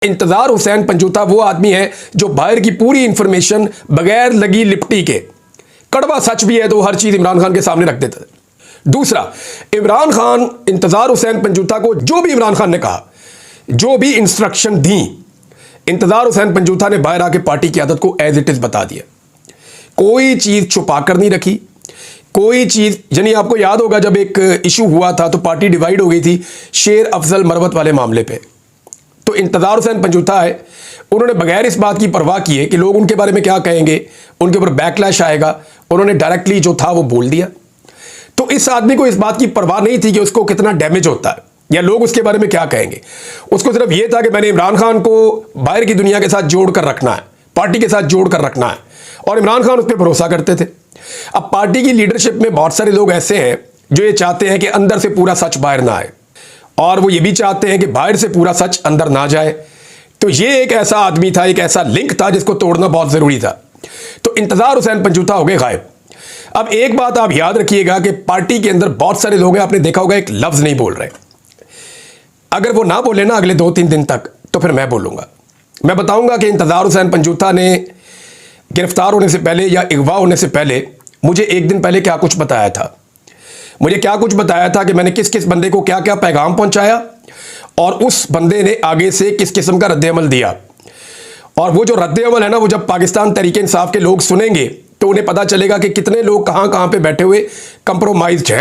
इंतजार हुसैन पंजूथा वो आदमी है जो बाहर की पूरी इंफॉर्मेशन बगैर लगी लिपटी के, कड़वा सच भी है तो हर चीज इमरान खान के सामने रख देता है। दूसरा, इमरान खान इंतजार हुसैन पंजूथा को जो भी इमरान खान ने कहा, जो भी इंस्ट्रक्शन दी, इंतजार हुसैन पंजूथा ने बाहर आके पार्टी की आदत को एज इट इज बता दिया। कोई चीज छुपा कर नहीं रखी, कोई चीज, यानी आपको याद होगा जब एक इशू हुआ था तो पार्टी डिवाइड हो गई थी शेर अफजल मरवत वाले मामले पे। तो इंतजार हुसैन पंजूथा है, उन्होंने बगैर इस बात की परवाह किए कि लोग उनके बारे में क्या कहेंगे, उनके ऊपर बैकलैश आएगा, उन्होंने डायरेक्टली जो था वो बोल दिया। तो इस आदमी को इस बात की परवाह नहीं थी कि उसको कितना डैमेज होता है या लोग उसके बारे में क्या कहेंगे। उसको सिर्फ ये था कि मैंने इमरान खान को बाहर की दुनिया के साथ जोड़ कर रखना है, पार्टी के साथ जोड़ कर रखना है, और इमरान खान उस पर भरोसा करते थे। अब पार्टी की लीडरशिप में बहुत सारे लोग ऐसे हैं जो ये चाहते हैं कि अंदर से पूरा सच बाहर ना आए, और वो ये भी चाहते हैं कि बाहर से पूरा सच अंदर ना जाए। तो ये एक ऐसा आदमी था, एक ऐसा लिंक था जिसको तोड़ना बहुत जरूरी था। तो इंतजार हुसैन पंजूथा हो गए गायब। अब एक बात आप याद रखिएगा कि पार्टी के अंदर बहुत सारे लोग हैं, आपने देखा होगा एक लफ्ज नहीं बोल रहे। अगर वो ना बोले ना अगले 2-3 दिन तक, तो फिर मैं बोलूंगा। मैं बताऊंगा कि इंतजार हुसैन पंजूथा ने गिरफ्तार होने से पहले या अगवा होने से पहले मुझे एक दिन पहले क्या कुछ बताया था। मुझे क्या कुछ बताया था कि मैंने किस किस बंदे को क्या क्या पैगाम पहुंचाया और उस बंदे ने आगे से किस किस्म का रद्द-ए-अमल दिया। और वो जो रद्द-ए-अमल है ना, वो जब पाकिस्तान तहरीक इंसाफ के लोग सुनेंगे तो उन्हें पता चलेगा कि कितने लोग कहां कहां पे बैठे हुए कंप्रोमाइज्ड हैं।